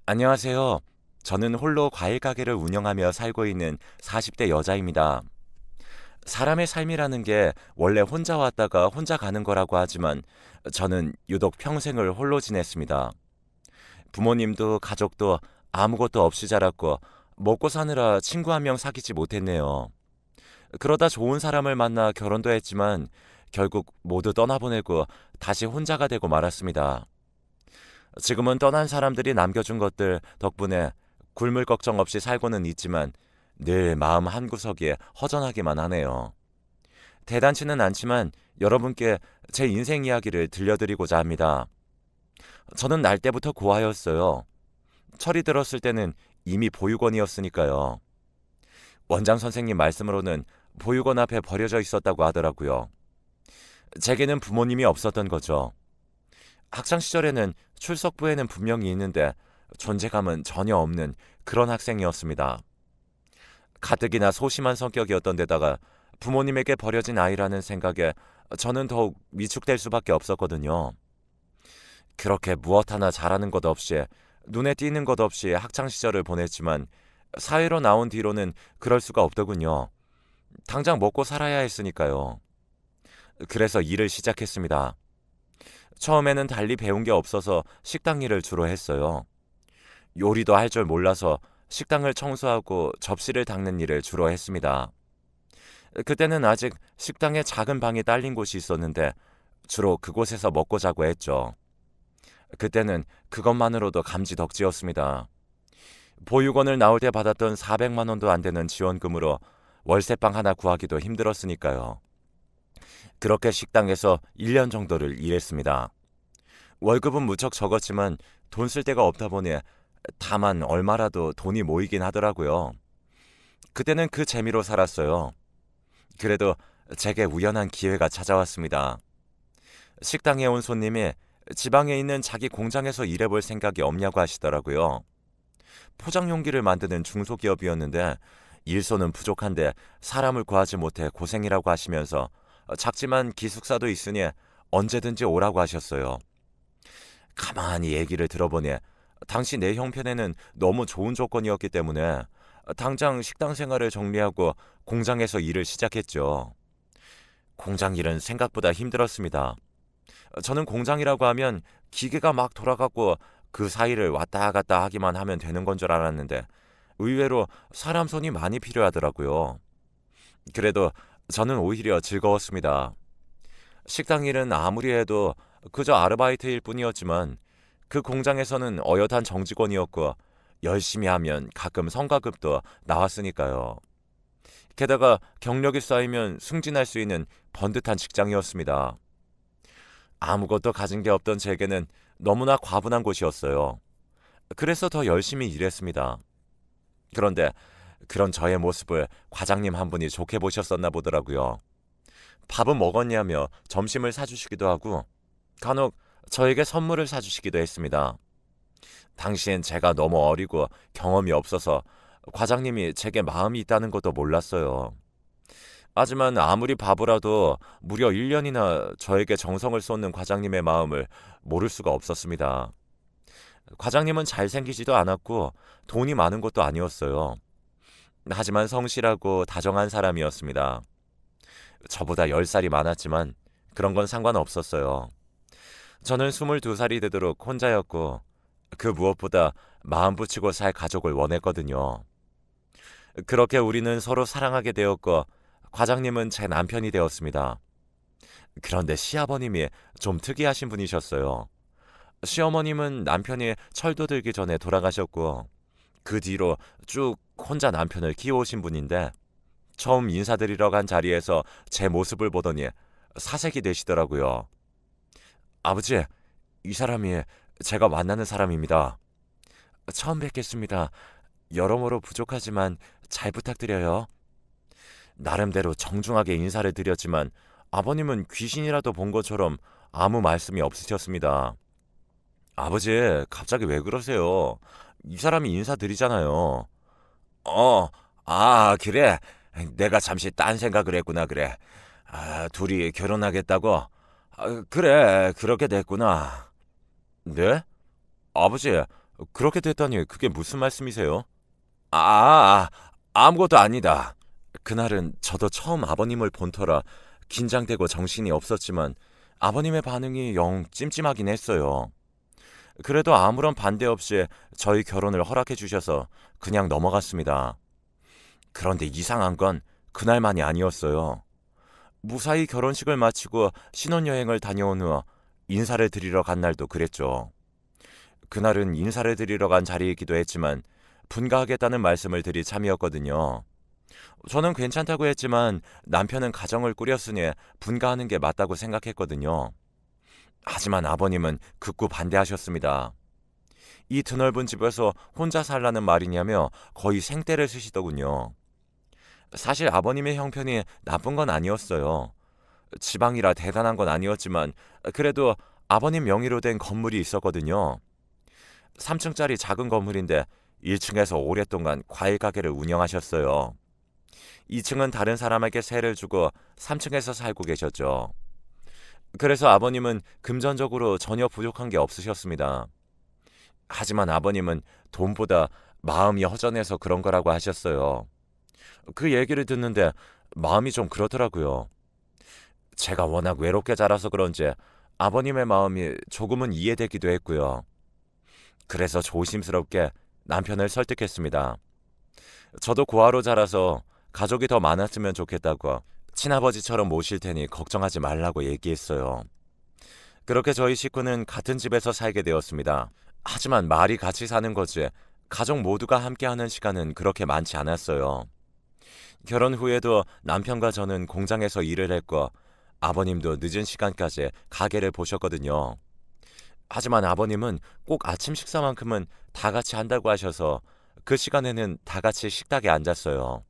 안녕하세요. 저는 홀로 과일 가게를 운영하며 살고 있는 40대 여자입니다. 사람의 삶이라는 게 원래 혼자 왔다가 혼자 가는 거라고 하지만 저는 유독 평생을 홀로 지냈습니다. 부모님도 가족도 아무것도 없이 자랐고 먹고 사느라 친구 한 명 사귀지 못했네요. 그러다 좋은 사람을 만나 결혼도 했지만 결국 모두 떠나보내고 다시 혼자가 되고 말았습니다. 지금은 떠난 사람들이 남겨준 것들 덕분에 굶을 걱정 없이 살고는 있지만 늘 마음 한구석에 허전하기만 하네요. 대단치는 않지만 여러분께 제 인생 이야기를 들려드리고자 합니다. 저는 날 때부터 고아였어요. 철이 들었을 때는 이미 보육원이었으니까요. 원장 선생님 말씀으로는 보육원 앞에 버려져 있었다고 하더라고요. 제게는 부모님이 없었던 거죠. 학창 시절에는 출석부에는 분명히 있는데 존재감은 전혀 없는 그런 학생이었습니다. 가뜩이나 소심한 성격이었던 데다가 부모님에게 버려진 아이라는 생각에 저는 더욱 위축될 수밖에 없었거든요. 그렇게 무엇 하나 잘하는 것 없이 눈에 띄는 것 없이 학창 시절을 보냈지만 사회로 나온 뒤로는 그럴 수가 없더군요. 당장 먹고 살아야 했으니까요. 그래서 일을 시작했습니다. 처음에는 달리 배운 게 없어서 식당 일을 주로 했어요. 요리도 할 줄 몰라서 식당을 청소하고 접시를 닦는 일을 주로 했습니다. 그때는 아직 식당에 작은 방이 딸린 곳이 있었는데 주로 그곳에서 먹고 자고 했죠. 그때는 그것만으로도 감지덕지였습니다. 보육원을 나올 때 받았던 400만 원도 안 되는 지원금으로 월세방 하나 구하기도 힘들었으니까요. 그렇게 식당에서 1년 정도를 일했습니다. 월급은 무척 적었지만 돈 쓸 데가 없다 보니 다만 얼마라도 돈이 모이긴 하더라고요. 그때는 그 재미로 살았어요. 그래도 제게 우연한 기회가 찾아왔습니다. 식당에 온 손님이 지방에 있는 자기 공장에서 일해볼 생각이 없냐고 하시더라고요. 포장 용기를 만드는 중소기업이었는데 일손은 부족한데 사람을 구하지 못해 고생이라고 하시면서 작지만 기숙사도 있으니 언제든지 오라고 하셨어요. 가만히 얘기를 들어보니 당시 내 형편에는 너무 좋은 조건이었기 때문에 당장 식당 생활을 정리하고 공장에서 일을 시작했죠. 공장 일은 생각보다 힘들었습니다. 저는 공장이라고 하면 기계가 막 돌아가고 그 사이를 왔다 갔다 하기만 하면 되는 건 줄 알았는데 의외로 사람 손이 많이 필요하더라고요. 그래도 저는 오히려 즐거웠습니다. 식당 일은 아무리 해도 그저 아르바이트일 뿐이었지만 그 공장에서는 어엿한 정직원이었고 열심히 하면 가끔 성과급도 나왔으니까요. 게다가 경력이 쌓이면 승진할 수 있는 번듯한 직장이었습니다. 아무것도 가진 게 없던 제게는 너무나 과분한 곳이었어요. 그래서 더 열심히 일했습니다. 그런데 그런 저의 모습을 과장님 한 분이 좋게 보셨었나 보더라고요. 밥은 먹었냐며 점심을 사주시기도 하고 간혹 저에게 선물을 사주시기도 했습니다. 당시엔 제가 너무 어리고 경험이 없어서 과장님이 제게 마음이 있다는 것도 몰랐어요. 하지만 아무리 바보라도 무려 1년이나 저에게 정성을 쏟는 과장님의 마음을 모를 수가 없었습니다. 과장님은 잘생기지도 않았고 돈이 많은 것도 아니었어요. 하지만 성실하고 다정한 사람이었습니다. 저보다 10살이 많았지만 그런 건 상관없었어요. 저는 22살이 되도록 혼자였고 그 무엇보다 마음 붙이고 살 가족을 원했거든요. 그렇게 우리는 서로 사랑하게 되었고 과장님은 제 남편이 되었습니다. 그런데 시아버님이 좀 특이하신 분이셨어요. 시어머님은 남편이 철도 들기 전에 돌아가셨고 그 뒤로 쭉 혼자 남편을 키워오신 분인데 처음 인사드리러 간 자리에서 제 모습을 보더니 사색이 되시더라고요. 아버지, 이 사람이 제가 만나는 사람입니다. 처음 뵙겠습니다. 여러모로 부족하지만 잘 부탁드려요. 나름대로 정중하게 인사를 드렸지만 아버님은 귀신이라도 본 것처럼 아무 말씀이 없으셨습니다. 아버지, 갑자기 왜 그러세요? 이 사람이 인사드리잖아요. 어, 아, 그래. 내가 잠시 딴 생각을 했구나, 그래. 아, 둘이 결혼하겠다고? 아, 그래, 그렇게 됐구나. 네? 아버지, 그렇게 됐다니 그게 무슨 말씀이세요? 아, 아무것도 아니다. 그날은 저도 처음 아버님을 본 터라 긴장되고 정신이 없었지만 아버님의 반응이 영 찜찜하긴 했어요. 그래도 아무런 반대 없이 저희 결혼을 허락해 주셔서 그냥 넘어갔습니다. 그런데 이상한 건 그날만이 아니었어요. 무사히 결혼식을 마치고 신혼여행을 다녀온 후 인사를 드리러 간 날도 그랬죠. 그날은 인사를 드리러 간 자리이기도 했지만 분가하겠다는 말씀을 드릴 참이었거든요. 저는 괜찮다고 했지만 남편은 가정을 꾸렸으니 분가하는 게 맞다고 생각했거든요. 하지만 아버님은 극구 반대하셨습니다. 이 드넓은 집에서 혼자 살라는 말이냐며 거의 생떼를 쓰시더군요. 사실 아버님의 형편이 나쁜 건 아니었어요. 지방이라 대단한 건 아니었지만 그래도 아버님 명의로 된 건물이 있었거든요. 3층짜리 작은 건물인데 1층에서 오랫동안 과일 가게를 운영하셨어요. 2층은 다른 사람에게 세를 주고 3층에서 살고 계셨죠. 그래서 아버님은 금전적으로 전혀 부족한 게 없으셨습니다. 하지만 아버님은 돈보다 마음이 허전해서 그런 거라고 하셨어요. 그 얘기를 듣는데 마음이 좀 그렇더라고요. 제가 워낙 외롭게 자라서 그런지 아버님의 마음이 조금은 이해되기도 했고요. 그래서 조심스럽게 남편을 설득했습니다. 저도 고아로 자라서 가족이 더 많았으면 좋겠다고 친아버지처럼 모실 테니 걱정하지 말라고 얘기했어요. 그렇게 저희 식구는 같은 집에서 살게 되었습니다. 하지만 말이 같이 사는 거지 가족 모두가 함께하는 시간은 그렇게 많지 않았어요. 결혼 후에도 남편과 저는 공장에서 일을 했고 아버님도 늦은 시간까지 가게를 보셨거든요. 하지만 아버님은 꼭 아침 식사만큼은 다 같이 한다고 하셔서 그 시간에는 다 같이 식탁에 앉았어요.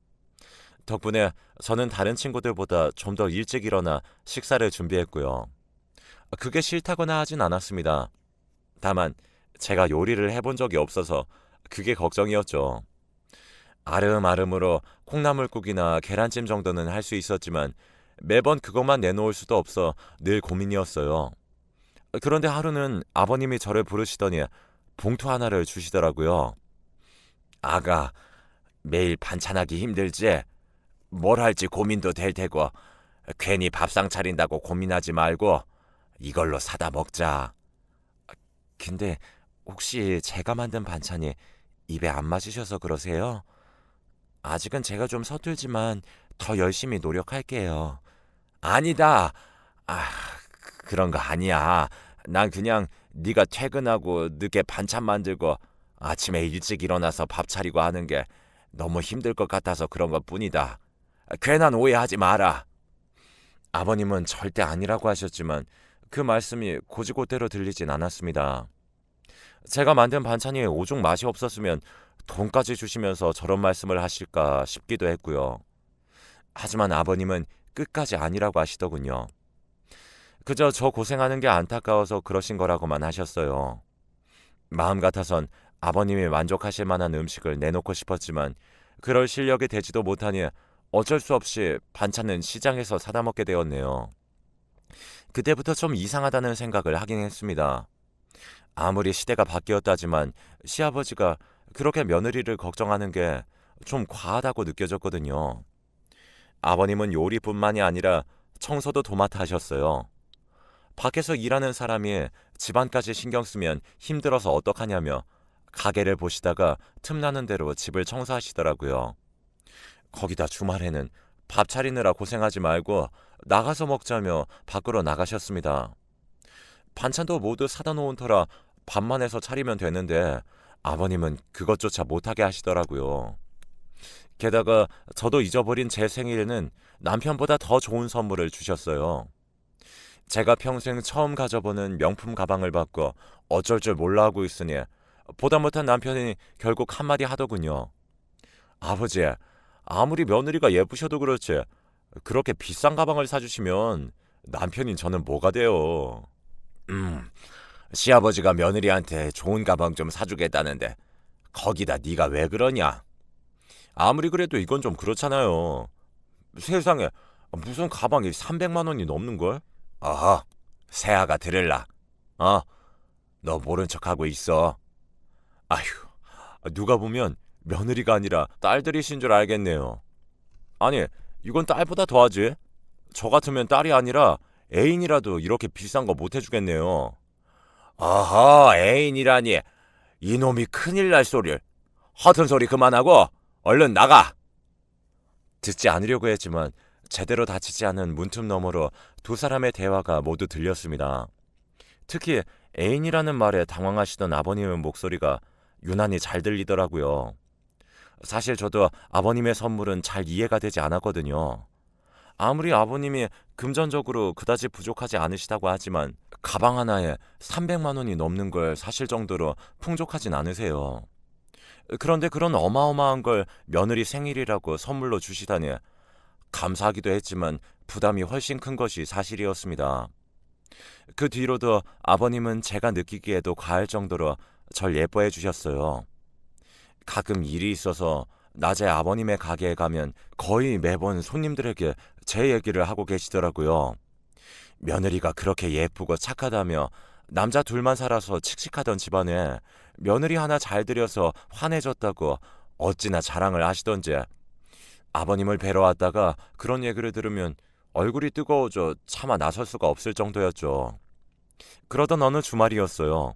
덕분에 저는 다른 친구들보다 좀 더 일찍 일어나 식사를 준비했고요. 그게 싫다거나 하진 않았습니다. 다만 제가 요리를 해본 적이 없어서 그게 걱정이었죠. 아름아름으로 콩나물국이나 계란찜 정도는 할 수 있었지만 매번 그것만 내놓을 수도 없어 늘 고민이었어요. 그런데 하루는 아버님이 저를 부르시더니 봉투 하나를 주시더라고요. 아가, 매일 반찬하기 힘들지? 뭘 할지 고민도 될 테고 괜히 밥상 차린다고 고민하지 말고 이걸로 사다 먹자. 근데 혹시 제가 만든 반찬이 입에 안 맞으셔서 그러세요? 아직은 제가 좀 서툴지만 더 열심히 노력할게요. 아니다. 아, 그런 거 아니야. 난 그냥 네가 퇴근하고 늦게 반찬 만들고 아침에 일찍 일어나서 밥 차리고 하는 게 너무 힘들 것 같아서 그런 것 뿐이다. 괜한 오해하지 마라. 아버님은 절대 아니라고 하셨지만 그 말씀이 고지고대로 들리진 않았습니다. 제가 만든 반찬이 오죽 맛이 없었으면 돈까지 주시면서 저런 말씀을 하실까 싶기도 했고요. 하지만 아버님은 끝까지 아니라고 하시더군요. 그저 저 고생하는 게 안타까워서 그러신 거라고만 하셨어요. 마음 같아선 아버님이 만족하실 만한 음식을 내놓고 싶었지만 그럴 실력이 되지도 못하니 어쩔 수 없이 반찬은 시장에서 사다 먹게 되었네요. 그때부터 좀 이상하다는 생각을 하긴 했습니다. 아무리 시대가 바뀌었다지만 시아버지가 그렇게 며느리를 걱정하는 게 좀 과하다고 느껴졌거든요. 아버님은 요리뿐만이 아니라 청소도 도맡아 하셨어요. 밖에서 일하는 사람이 집안까지 신경 쓰면 힘들어서 어떡하냐며 가게를 보시다가 틈나는 대로 집을 청소하시더라고요. 거기다 주말에는 밥 차리느라 고생하지 말고 나가서 먹자며 밖으로 나가셨습니다. 반찬도 모두 사다 놓은 터라 밥만 해서 차리면 되는데 아버님은 그것조차 못하게 하시더라고요. 게다가 저도 잊어버린 제 생일에는 남편보다 더 좋은 선물을 주셨어요. 제가 평생 처음 가져보는 명품 가방을 받고 어쩔 줄 몰라 하고 있으니 보다 못한 남편이 결국 한마디 하더군요. 아버지, 아무리 며느리가 예쁘셔도 그렇지 그렇게 비싼 가방을 사주시면 남편인 저는 뭐가 돼요. 음, 시아버지가 며느리한테 좋은 가방 좀 사주겠다는데 거기다 네가 왜 그러냐? 아무리 그래도 이건 좀 그렇잖아요. 세상에 무슨 가방이 300만 원이 넘는걸? 어허, 새아가 들을라. 어, 너 모른 척하고 있어. 아휴, 누가 보면 며느리가 아니라 딸들이신 줄 알겠네요. 아니, 이건 딸보다 더하지. 저 같으면 딸이 아니라 애인이라도 이렇게 비싼 거 못 해주겠네요. 어허, 애인이라니. 이놈이 큰일 날 소리를. 허튼 소리 그만하고 얼른 나가. 듣지 않으려고 했지만 제대로 다치지 않은 문틈 너머로 두 사람의 대화가 모두 들렸습니다. 특히 애인이라는 말에 당황하시던 아버님의 목소리가 유난히 잘 들리더라고요. 사실 저도 아버님의 선물은 잘 이해가 되지 않았거든요. 아무리 아버님이 금전적으로 그다지 부족하지 않으시다고 하지만 가방 하나에 300만 원이 넘는 걸 사실 정도로 풍족하진 않으세요. 그런데 그런 어마어마한 걸 며느리 생일이라고 선물로 주시다니 감사하기도 했지만 부담이 훨씬 큰 것이 사실이었습니다. 그 뒤로도 아버님은 제가 느끼기에도 과할 정도로 절 예뻐해 주셨어요. 가끔 일이 있어서 낮에 아버님의 가게에 가면 거의 매번 손님들에게 제 얘기를 하고 계시더라고요. 며느리가 그렇게 예쁘고 착하다며 남자 둘만 살아서 칙칙하던 집안에 며느리 하나 잘 들여서 환해졌다고 어찌나 자랑을 하시던지 아버님을 뵈러 왔다가 그런 얘기를 들으면 얼굴이 뜨거워져 차마 나설 수가 없을 정도였죠. 그러던 어느 주말이었어요.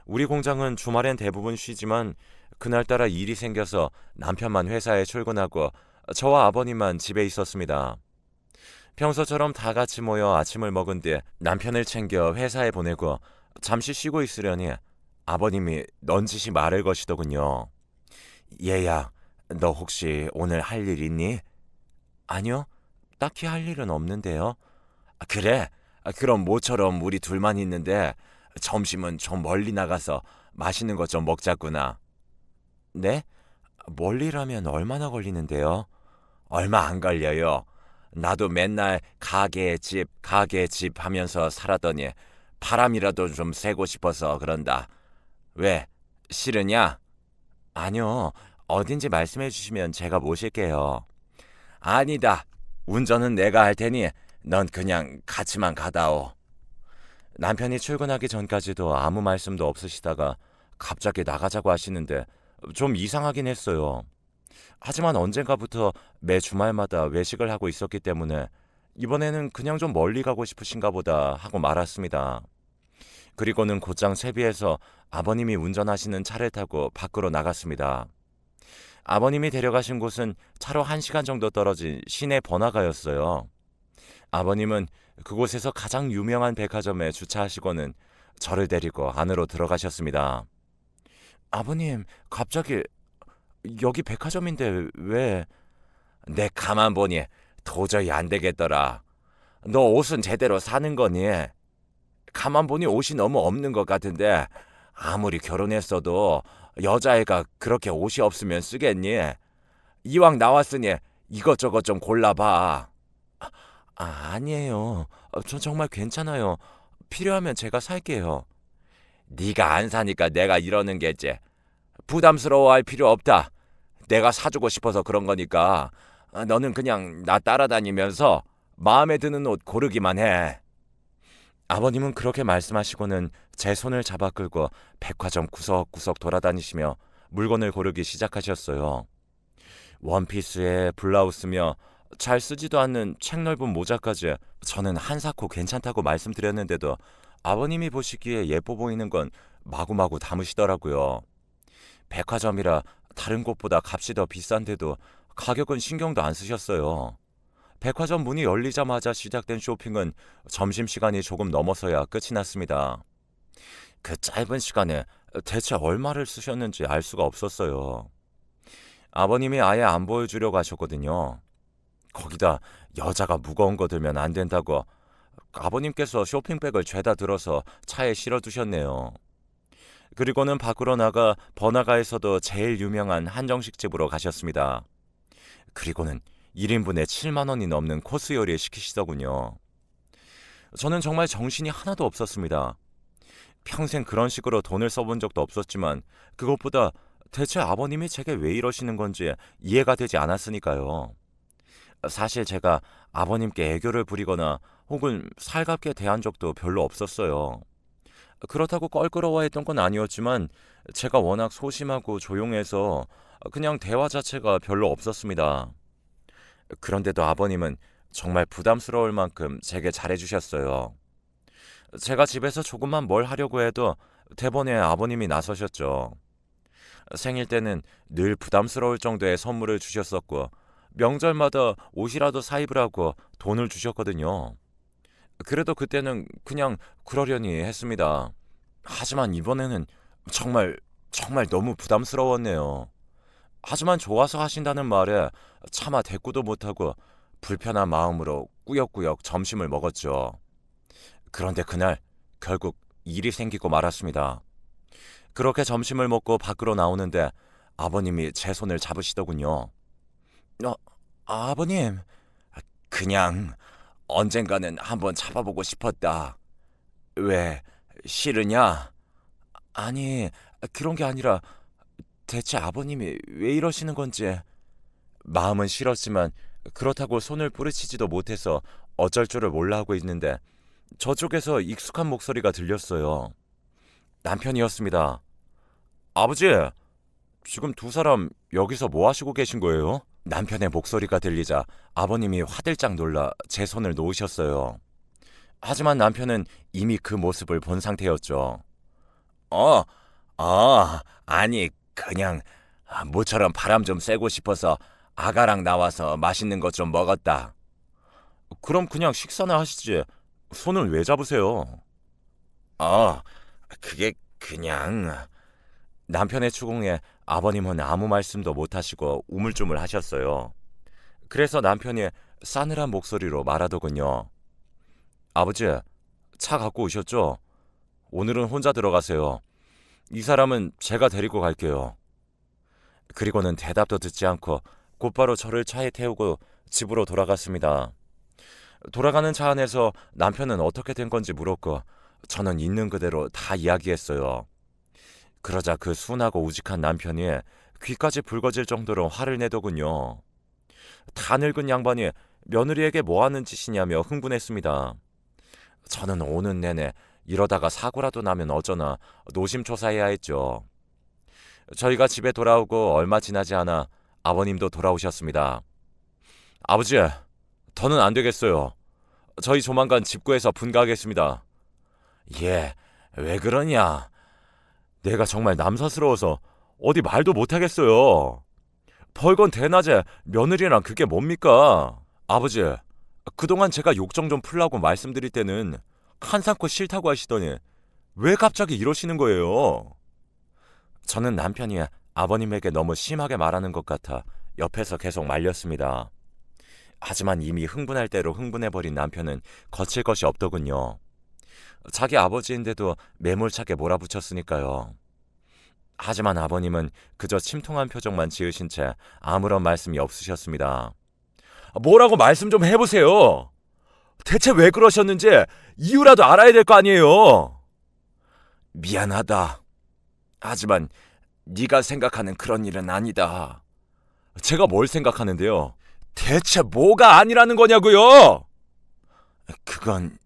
우리 공장은 주말엔 대부분 쉬지만 그날따라 일이 생겨서 남편만 회사에 출근하고 저와 아버님만 집에 있었습니다. 평소처럼 다 같이 모여 아침을 먹은 뒤 남편을 챙겨 회사에 보내고 잠시 쉬고 있으려니 아버님이 넌지시 말을 거시더군요. 얘야, 너 혹시 오늘 할 일 있니? 아니요, 딱히 할 일은 없는데요. 그래? 그럼 모처럼 우리 둘만 있는데 점심은 좀 멀리 나가서 맛있는 것 좀 먹자꾸나. 네? 멀리라면 얼마나 걸리는데요? 얼마 안 걸려요. 나도 맨날 가게 집 하면서 살았더니 바람이라도 좀 쐬고 싶어서 그런다. 왜? 싫으냐? 아니요. 어딘지 말씀해 주시면 제가 모실게요. 아니다. 운전은 내가 할 테니 넌 그냥 같이만 가다오. 남편이 출근하기 전까지도 아무 말씀도 없으시다가 갑자기 나가자고 하시는데 좀 이상하긴 했어요. 하지만 언젠가부터 매 주말마다 외식을 하고 있었기 때문에 이번에는 그냥 좀 멀리 가고 싶으신가 보다 하고 말았습니다. 그리고는 곧장 채비해서 아버님이 운전하시는 차를 타고 밖으로 나갔습니다. 아버님이 데려가신 곳은 차로 1시간 정도 떨어진 시내 번화가였어요. 아버님은 그곳에서 가장 유명한 백화점에 주차하시고는 저를 데리고 안으로 들어가셨습니다. 아버님, 갑자기 여기 백화점인데 왜? 내 가만 보니 도저히 안 되겠더라. 너 옷은 제대로 사는 거니? 가만 보니 옷이 너무 없는 것 같은데 아무리 결혼했어도 여자애가 그렇게 옷이 없으면 쓰겠니? 이왕 나왔으니 이것저것 좀 골라봐. 아니에요. 저 정말 괜찮아요. 필요하면 제가 살게요. 네가 안 사니까 내가 이러는 게지. 부담스러워할 필요 없다. 내가 사주고 싶어서 그런 거니까 너는 그냥 나 따라다니면서 마음에 드는 옷 고르기만 해. 아버님은 그렇게 말씀하시고는 제 손을 잡아 끌고 백화점 구석구석 돌아다니시며 물건을 고르기 시작하셨어요. 원피스에 블라우스며 잘 쓰지도 않는 책 넓은 모자까지 저는 한사코 괜찮다고 말씀드렸는데도 아버님이 보시기에 예뻐 보이는 건 마구마구 담으시더라고요. 백화점이라 다른 곳보다 값이 더 비싼데도 가격은 신경도 안 쓰셨어요. 백화점 문이 열리자마자 시작된 쇼핑은 점심시간이 조금 넘어서야 끝이 났습니다. 그 짧은 시간에 대체 얼마를 쓰셨는지 알 수가 없었어요. 아버님이 아예 안 보여주려고 하셨거든요. 거기다 여자가 무거운 거 들면 안 된다고 아버님께서 쇼핑백을 죄다 들어서 차에 실어두셨네요. 그리고는 밖으로 나가 번화가에서도 제일 유명한 한정식집으로 가셨습니다. 그리고는 1인분에 7만 원이 넘는 코스 요리 시키시더군요. 저는 정말 정신이 하나도 없었습니다. 평생 그런 식으로 돈을 써본 적도 없었지만 그것보다 대체 아버님이 제게 왜 이러시는 건지 이해가 되지 않았으니까요. 사실 제가 아버님께 애교를 부리거나 혹은 살갑게 대한 적도 별로 없었어요. 그렇다고 껄끄러워했던 건 아니었지만 제가 워낙 소심하고 조용해서 그냥 대화 자체가 별로 없었습니다. 그런데도 아버님은 정말 부담스러울 만큼 제게 잘해주셨어요. 제가 집에서 조금만 뭘 하려고 해도 대번에 아버님이 나서셨죠. 생일 때는 늘 부담스러울 정도의 선물을 주셨었고, 명절마다 옷이라도 사입으라고 돈을 주셨거든요. 그래도 그때는 그냥 그러려니 했습니다. 하지만 이번에는 정말 정말 너무 부담스러웠네요. 하지만 좋아서 하신다는 말에 차마 대꾸도 못하고 불편한 마음으로 꾸역꾸역 점심을 먹었죠. 그런데 그날 결국 일이 생기고 말았습니다. 그렇게 점심을 먹고 밖으로 나오는데 아버님이 제 손을 잡으시더군요. 어, 아버님, 그냥 언젠가는 한번 잡아보고 싶었다. 왜, 싫으냐? 아니, 그런 게 아니라 대체 아버님이 왜 이러시는 건지. 마음은 싫었지만 그렇다고 손을 뿌리치지도 못해서 어쩔 줄을 몰라 하고 있는데 저쪽에서 익숙한 목소리가 들렸어요. 남편이었습니다. 아버지, 지금 두 사람 여기서 뭐 하시고 계신 거예요? 남편의 목소리가 들리자 아버님이 화들짝 놀라 제 손을 놓으셨어요. 하지만 남편은 이미 그 모습을 본 상태였죠. 어, 아니, 그냥 모처럼 바람 좀 쐬고 싶어서 아가랑 나와서 맛있는 것 좀 먹었다. 그럼 그냥 식사나 하시지. 손을 왜 잡으세요? 어, 그게 그냥... 남편의 추궁에 아버님은 아무 말씀도 못하시고 우물쭈물 하셨어요. 그래서 남편이 싸늘한 목소리로 말하더군요. 아버지, 차 갖고 오셨죠? 오늘은 혼자 들어가세요. 이 사람은 제가 데리고 갈게요. 그리고는 대답도 듣지 않고 곧바로 저를 차에 태우고 집으로 돌아갔습니다. 돌아가는 차 안에서 남편은 어떻게 된 건지 물었고 저는 있는 그대로 다 이야기했어요. 그러자 그 순하고 우직한 남편이 귀까지 붉어질 정도로 화를 내더군요. 다 늙은 양반이 며느리에게 뭐 하는 짓이냐며 흥분했습니다. 저는 오는 내내 이러다가 사고라도 나면 어쩌나 노심초사해야 했죠. 저희가 집에 돌아오고 얼마 지나지 않아 아버님도 돌아오셨습니다. 아버지, 더는 안 되겠어요. 저희 조만간 집 구해서 분가하겠습니다. 예, 왜 그러냐? 내가 정말 남사스러워서 어디 말도 못하겠어요. 벌건 대낮에 며느리랑 그게 뭡니까? 아버지, 그동안 제가 욕정 좀 풀라고 말씀드릴 때는 한상코 싫다고 하시더니 왜 갑자기 이러시는 거예요? 저는 남편이 아버님에게 너무 심하게 말하는 것 같아 옆에서 계속 말렸습니다. 하지만 이미 흥분할 대로 흥분해버린 남편은 거칠 것이 없더군요. 자기 아버지인데도 매몰차게 몰아붙였으니까요. 하지만 아버님은 그저 침통한 표정만 지으신 채 아무런 말씀이 없으셨습니다. 뭐라고 말씀 좀 해보세요. 대체 왜 그러셨는지 이유라도 알아야 될 거 아니에요. 미안하다. 하지만 네가 생각하는 그런 일은 아니다. 제가 뭘 생각하는데요? 대체 뭐가 아니라는 거냐고요? 그건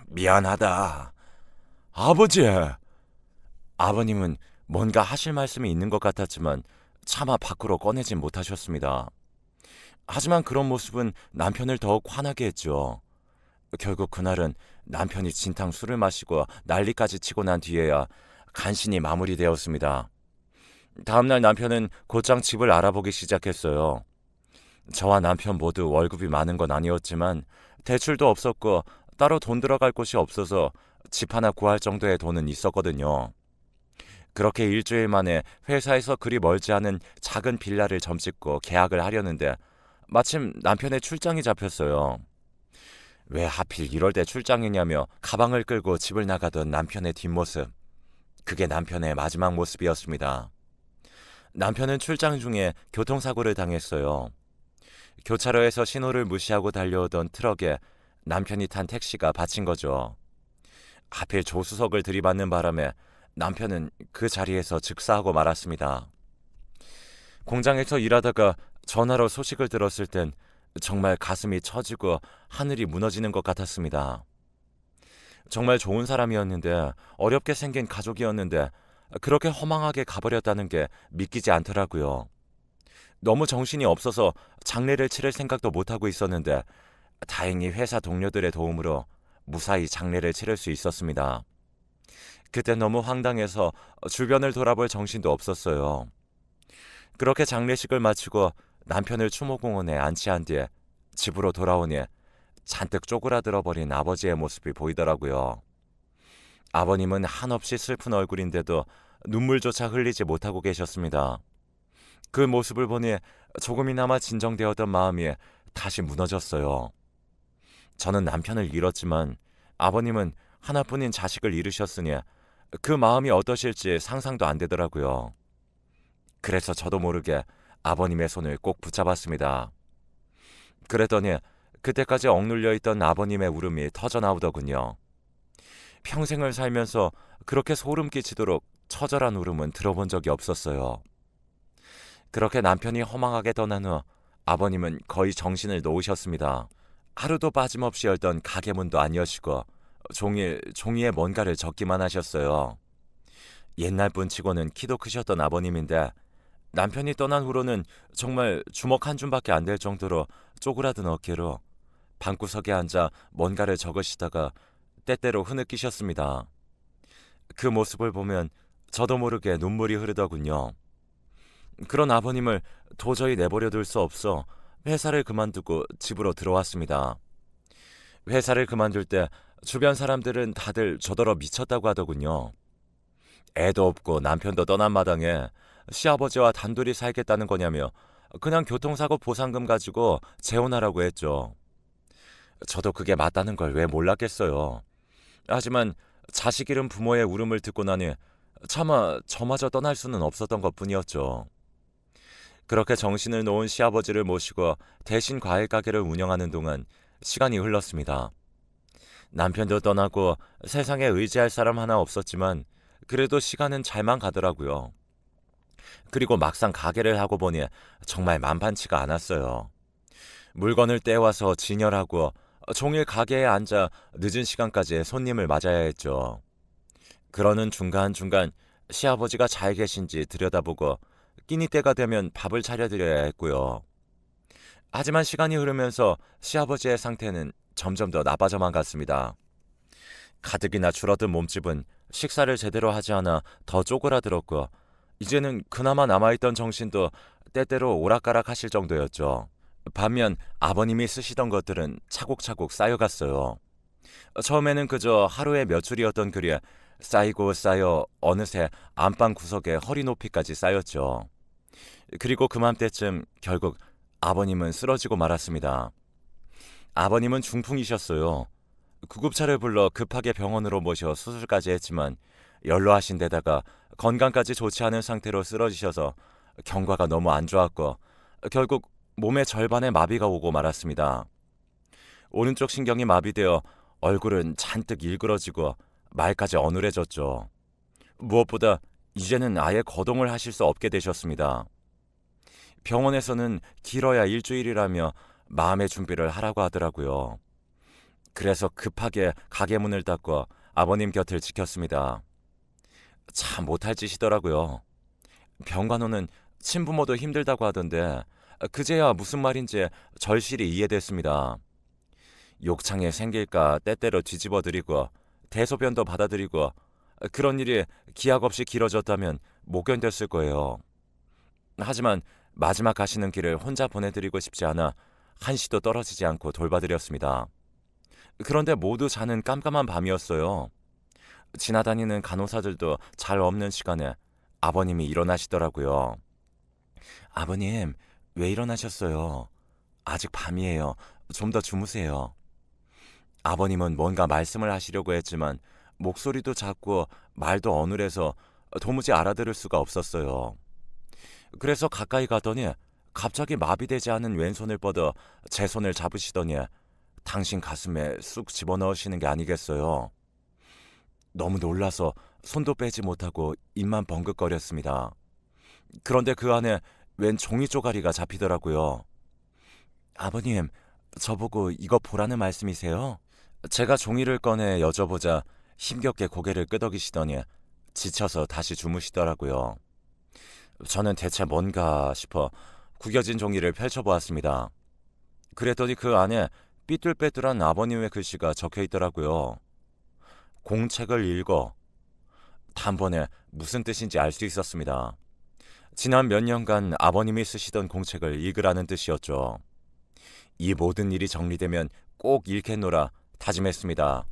미안하다. 아버지. 아버님은 뭔가 하실 말씀이 있는 것 같았지만 차마 밖으로 꺼내진 못하셨습니다. 하지만 그런 모습은 남편을 더욱 화나게 했죠. 결국 그날은 남편이 진탕 술을 마시고 난리까지 치고 난 뒤에야 간신히 마무리되었습니다. 다음날 남편은 곧장 집을 알아보기 시작했어요. 저와 남편 모두 월급이 많은 건 아니었지만 대출도 없었고 따로 돈 들어갈 곳이 없어서 집 하나 구할 정도의 돈은 있었거든요. 그렇게 일주일 만에 회사에서 그리 멀지 않은 작은 빌라를 점찍고 계약을 하려는데 마침 남편의 출장이 잡혔어요. 왜 하필 이럴 때 출장이냐며 가방을 끌고 집을 나가던 남편의 뒷모습. 그게 남편의 마지막 모습이었습니다. 남편은 출장 중에 교통사고를 당했어요. 교차로에서 신호를 무시하고 달려오던 트럭에 남편이 탄 택시가 받친 거죠. 하필 조수석을 들이받는 바람에 남편은 그 자리에서 즉사하고 말았습니다. 공장에서 일하다가 전화로 소식을 들었을 땐 정말 가슴이 처지고 하늘이 무너지는 것 같았습니다. 정말 좋은 사람이었는데, 어렵게 생긴 가족이었는데 그렇게 허망하게 가버렸다는 게 믿기지 않더라고요. 너무 정신이 없어서 장례를 치를 생각도 못하고 있었는데 다행히 회사 동료들의 도움으로 무사히 장례를 치를 수 있었습니다. 그때 너무 황당해서 주변을 돌아볼 정신도 없었어요. 그렇게 장례식을 마치고 남편을 추모공원에 안치한 뒤에 집으로 돌아오니 잔뜩 쪼그라들어 버린 아버지의 모습이 보이더라고요. 아버님은 한없이 슬픈 얼굴인데도 눈물조차 흘리지 못하고 계셨습니다. 그 모습을 보니 조금이나마 진정되었던 마음이 다시 무너졌어요. 저는 남편을 잃었지만 아버님은 하나뿐인 자식을 잃으셨으니 그 마음이 어떠실지 상상도 안 되더라고요. 그래서 저도 모르게 아버님의 손을 꼭 붙잡았습니다. 그랬더니 그때까지 억눌려 있던 아버님의 울음이 터져 나오더군요. 평생을 살면서 그렇게 소름 끼치도록 처절한 울음은 들어본 적이 없었어요. 그렇게 남편이 허망하게 떠난 후 아버님은 거의 정신을 놓으셨습니다. 하루도 빠짐없이 열던 가게 문도 안 여시고 종이에 뭔가를 적기만 하셨어요. 옛날 분치고는 키도 크셨던 아버님인데 남편이 떠난 후로는 정말 주먹 한 줌밖에 안 될 정도로 쪼그라든 어깨로 방구석에 앉아 뭔가를 적으시다가 때때로 흐느끼셨습니다. 그 모습을 보면 저도 모르게 눈물이 흐르더군요. 그런 아버님을 도저히 내버려 둘 수 없어 회사를 그만두고 집으로 들어왔습니다. 회사를 그만둘 때 주변 사람들은 다들 저더러 미쳤다고 하더군요. 애도 없고 남편도 떠난 마당에 시아버지와 단둘이 살겠다는 거냐며 그냥 교통사고 보상금 가지고 재혼하라고 했죠. 저도 그게 맞다는 걸 왜 몰랐겠어요. 하지만 자식 잃은 부모의 울음을 듣고 나니 차마 저마저 떠날 수는 없었던 것뿐이었죠. 그렇게 정신을 놓은 시아버지를 모시고 대신 과일 가게를 운영하는 동안 시간이 흘렀습니다. 남편도 떠나고 세상에 의지할 사람 하나 없었지만 그래도 시간은 잘만 가더라고요. 그리고 막상 가게를 하고 보니 정말 만판치가 않았어요. 물건을 떼와서 진열하고 종일 가게에 앉아 늦은 시간까지 손님을 맞아야 했죠. 그러는 중간중간 시아버지가 잘 계신지 들여다보고 끼니 때가 되면 밥을 차려드려야 했고요. 하지만 시간이 흐르면서 시아버지의 상태는 점점 더 나빠져만 갔습니다. 가뜩이나 줄어든 몸집은 식사를 제대로 하지 않아 더 쪼그라들었고 이제는 그나마 남아있던 정신도 때때로 오락가락 하실 정도였죠. 반면 아버님이 쓰시던 것들은 차곡차곡 쌓여갔어요. 처음에는 그저 하루에 몇 줄이었던 글이 쌓이고 쌓여 어느새 안방 구석에 허리 높이까지 쌓였죠. 그리고 그맘때쯤 결국 아버님은 쓰러지고 말았습니다. 아버님은 중풍이셨어요. 구급차를 불러 급하게 병원으로 모셔 수술까지 했지만 연로하신 데다가 건강까지 좋지 않은 상태로 쓰러지셔서 경과가 너무 안 좋았고 결국 몸의 절반에 마비가 오고 말았습니다. 오른쪽 신경이 마비되어 얼굴은 잔뜩 일그러지고 말까지 어눌해졌죠. 무엇보다 이제는 아예 거동을 하실 수 없게 되셨습니다. 병원에서는 길어야 일주일이라며 마음의 준비를 하라고 하더라고요. 그래서 급하게 가게 문을 닫고 아버님 곁을 지켰습니다. 참 못할 짓이더라고요. 병간호는 친부모도 힘들다고 하던데 그제야 무슨 말인지 절실히 이해됐습니다. 욕창에 생길까 때때로 뒤집어드리고 대소변도 받아들이고 그런 일이 기약 없이 길어졌다면 못 견뎠을 거예요. 하지만 마지막 가시는 길을 혼자 보내드리고 싶지 않아 한시도 떨어지지 않고 돌봐드렸습니다. 그런데 모두 자는 깜깜한 밤이었어요. 지나다니는 간호사들도 잘 없는 시간에 아버님이 일어나시더라고요. 아버님, 왜 일어나셨어요? 아직 밤이에요. 좀 더 주무세요. 아버님은 뭔가 말씀을 하시려고 했지만 목소리도 작고 말도 어눌해서 도무지 알아들을 수가 없었어요. 그래서 가까이 가더니 갑자기 마비되지 않은 왼손을 뻗어 제 손을 잡으시더니 당신 가슴에 쑥 집어넣으시는 게 아니겠어요. 너무 놀라서 손도 빼지 못하고 입만 벙긋거렸습니다. 그런데 그 안에 웬 종이 쪼가리가 잡히더라고요. 아버님, 저보고 이거 보라는 말씀이세요? 제가 종이를 꺼내 여쭤보자 힘겹게 고개를 끄덕이시더니 지쳐서 다시 주무시더라고요. 저는 대체 뭔가 싶어 구겨진 종이를 펼쳐보았습니다. 그랬더니 그 안에 삐뚤빼뚤한 아버님의 글씨가 적혀 있더라고요. 공책을 읽어. 단번에 무슨 뜻인지 알 수 있었습니다. 지난 몇 년간 아버님이 쓰시던 공책을 읽으라는 뜻이었죠. 이 모든 일이 정리되면 꼭 읽겠노라 다짐했습니다.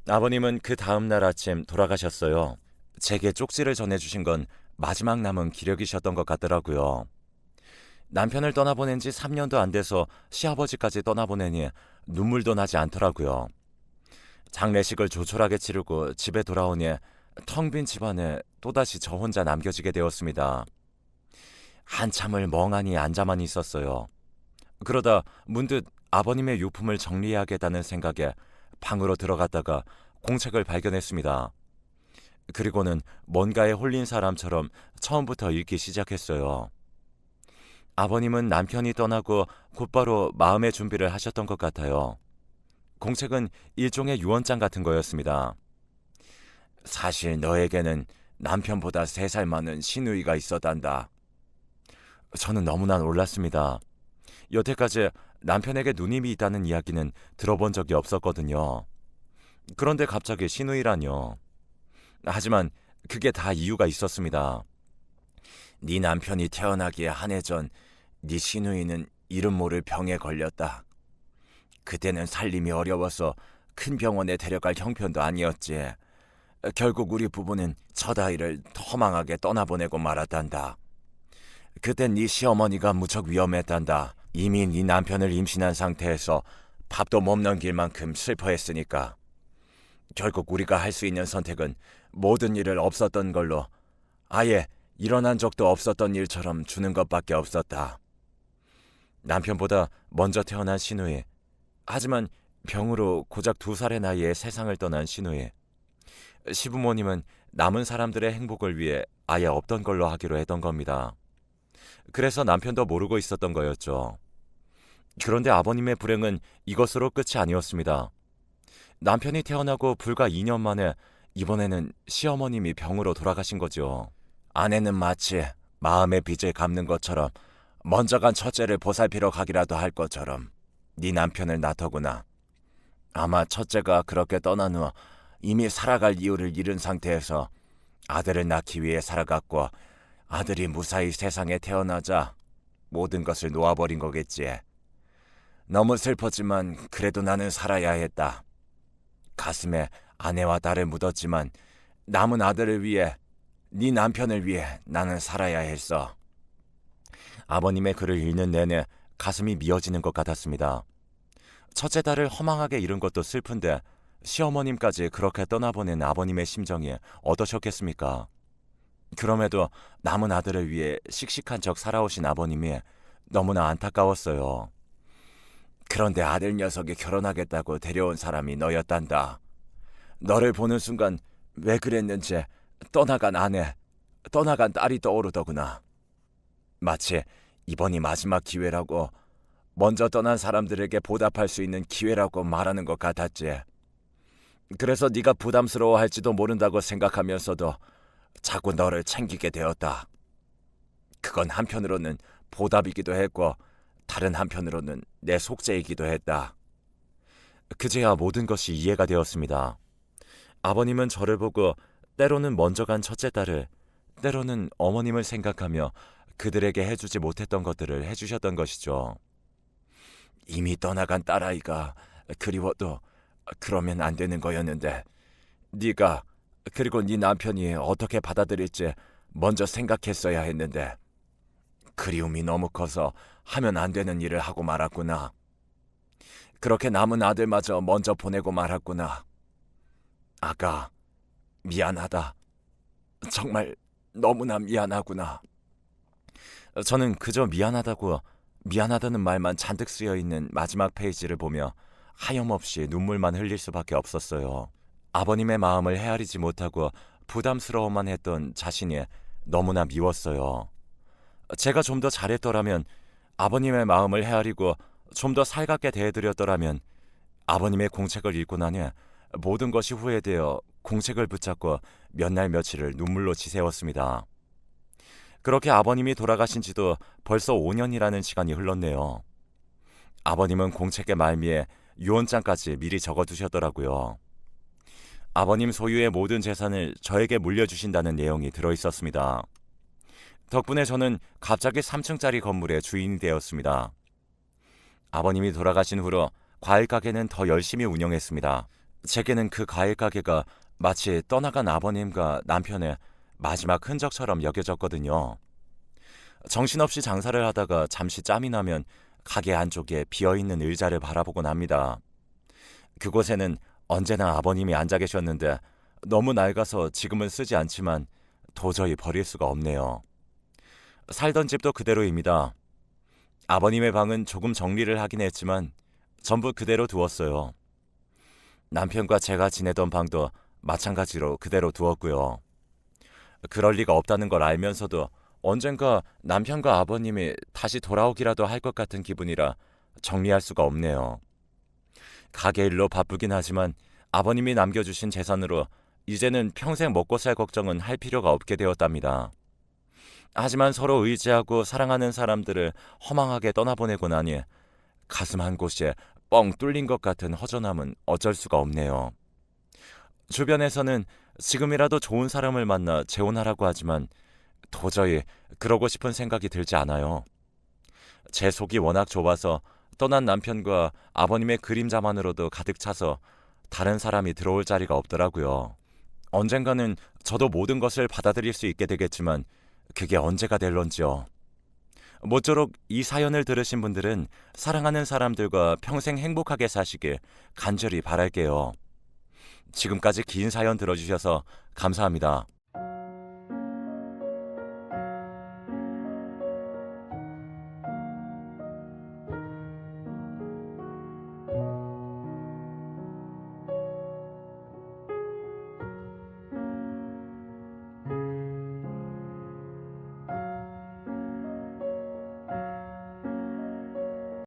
아버님은 그 다음 날 아침 돌아가셨어요. 제게 쪽지를 전해주신 건 마지막 남은 기력이셨던 것 같더라고요. 남편을 떠나보낸 지 3년도 안 돼서 시아버지까지 떠나보내니 눈물도 나지 않더라고요. 장례식을 조촐하게 치르고 집에 돌아오니 텅 빈 집안에 또다시 저 혼자 남겨지게 되었습니다. 한참을 멍하니 앉아만 있었어요. 그러다 문득 아버님의 유품을 정리해야겠다는 생각에 방으로 들어갔다가 공책을 발견했습니다. 그리고는 뭔가에 홀린 사람처럼 처음부터 읽기 시작했어요. 아버님은 남편이 떠나고 곧바로 마음의 준비를 하셨던 것 같아요. 공책은 일종의 유언장 같은 거였습니다. 사실 너에게는 남편보다 3살 많은 시누이가 있었단다. 저는 너무나 놀랐습니다. 여태까지 남편에게 누님이 있다는 이야기는 들어본 적이 없었거든요. 그런데 갑자기 시누이라뇨. 하지만 그게 다 이유가 있었습니다. 네 남편이 태어나기에 한 해 전 네 시누이는 이름 모를 병에 걸렸다. 그때는 살림이 어려워서 큰 병원에 데려갈 형편도 아니었지. 결국 우리 부부는 첫 아이를 허망하게 떠나보내고 말았단다. 그땐 네 시어머니가 무척 위험했단다. 이미 네 남편을 임신한 상태에서 밥도 못 넘길 만큼 슬퍼했으니까. 결국 우리가 할 수 있는 선택은 모든 일을 없었던 걸로 아예 일어난 적도 없었던 일처럼 주는 것밖에 없었다. 남편보다 먼저 태어난 시누이. 하지만 병으로 고작 2살의 나이에 세상을 떠난 시누이. 시부모님은 남은 사람들의 행복을 위해 아예 없던 걸로 하기로 했던 겁니다. 그래서 남편도 모르고 있었던 거였죠. 그런데 아버님의 불행은 이것으로 끝이 아니었습니다. 남편이 태어나고 불과 2년 만에 이번에는 시어머님이 병으로 돌아가신 거죠. 아내는 마치 마음의 빚을 갚는 것처럼 먼저 간 첫째를 보살피러 가기라도 할 것처럼 네 남편을 낳더구나. 아마 첫째가 그렇게 떠난 후 이미 살아갈 이유를 잃은 상태에서 아들을 낳기 위해 살아갔고 아들이 무사히 세상에 태어나자 모든 것을 놓아버린 거겠지. 너무 슬펐지만 그래도 나는 살아야 했다. 가슴에 아내와 딸을 묻었지만 남은 아들을 위해, 네 남편을 위해 나는 살아야 했어. 아버님의 글을 읽는 내내 가슴이 미어지는 것 같았습니다. 첫째 딸을 허망하게 잃은 것도 슬픈데 시어머님까지 그렇게 떠나보낸 아버님의 심정이 어떠셨겠습니까? 그럼에도 남은 아들을 위해 씩씩한 척 살아오신 아버님이 너무나 안타까웠어요. 그런데 아들 녀석이 결혼하겠다고 데려온 사람이 너였단다. 너를 보는 순간 왜 그랬는지 떠나간 아내, 떠나간 딸이 떠오르더구나. 마치 이번이 마지막 기회라고, 먼저 떠난 사람들에게 보답할 수 있는 기회라고 말하는 것 같았지. 그래서 네가 부담스러워할지도 모른다고 생각하면서도 자꾸 너를 챙기게 되었다. 그건 한편으로는 보답이기도 했고 다른 한편으로는 내 속죄이기도 했다. 그제야 모든 것이 이해가 되었습니다. 아버님은 저를 보고 때로는 먼저 간 첫째 딸을, 때로는 어머님을 생각하며 그들에게 해주지 못했던 것들을 해주셨던 것이죠. 이미 떠나간 딸아이가 그리워도 그러면 안 되는 거였는데 네가, 그리고 네 남편이 어떻게 받아들일지 먼저 생각했어야 했는데 그리움이 너무 커서 하면 안 되는 일을 하고 말았구나. 그렇게 남은 아들마저 먼저 보내고 말았구나. 아가, 미안하다. 정말 너무나 미안하구나. 저는 그저 미안하다는 말만 잔뜩 쓰여있는 마지막 페이지를 보며 하염없이 눈물만 흘릴 수밖에 없었어요. 아버님의 마음을 헤아리지 못하고 부담스러워만 했던 자신이 너무나 미웠어요. 제가 좀 더 잘했더라면, 아버님의 마음을 헤아리고 좀 더 살갑게 대해드렸더라면 아버님의 공책을 읽고 나니 모든 것이 후회되어 공책을 붙잡고 몇 날 며칠을 눈물로 지새웠습니다. 그렇게 아버님이 돌아가신 지도 벌써 5년이라는 시간이 흘렀네요. 아버님은 공책의 말미에 유언장까지 미리 적어두셨더라고요. 아버님 소유의 모든 재산을 저에게 물려주신다는 내용이 들어있었습니다. 덕분에 저는 갑자기 3층짜리 건물의 주인이 되었습니다. 아버님이 돌아가신 후로 과일 가게는 더 열심히 운영했습니다. 제게는 그 과일 가게가 마치 떠나간 아버님과 남편의 마지막 흔적처럼 여겨졌거든요. 정신없이 장사를 하다가 잠시 짬이 나면 가게 안쪽에 비어있는 의자를 바라보곤 합니다. 그곳에는 언제나 아버님이 앉아 계셨는데 너무 낡아서 지금은 쓰지 않지만 도저히 버릴 수가 없네요. 살던 집도 그대로입니다. 아버님의 방은 조금 정리를 하긴 했지만 전부 그대로 두었어요. 남편과 제가 지내던 방도 마찬가지로 그대로 두었고요. 그럴 리가 없다는 걸 알면서도 언젠가 남편과 아버님이 다시 돌아오기라도 할 것 같은 기분이라 정리할 수가 없네요. 가게 일로 바쁘긴 하지만 아버님이 남겨주신 재산으로 이제는 평생 먹고 살 걱정은 할 필요가 없게 되었답니다. 하지만 서로 의지하고 사랑하는 사람들을 허망하게 떠나보내고 나니 가슴 한 곳에 뻥 뚫린 것 같은 허전함은 어쩔 수가 없네요. 주변에서는 지금이라도 좋은 사람을 만나 재혼하라고 하지만 도저히 그러고 싶은 생각이 들지 않아요. 제 속이 워낙 좁아서 떠난 남편과 아버님의 그림자만으로도 가득 차서 다른 사람이 들어올 자리가 없더라고요. 언젠가는 저도 모든 것을 받아들일 수 있게 되겠지만 그게 언제가 될런지요. 모쪼록 이 사연을 들으신 분들은 사랑하는 사람들과 평생 행복하게 사시길 간절히 바랄게요. 지금까지 긴 사연 들어주셔서 감사합니다.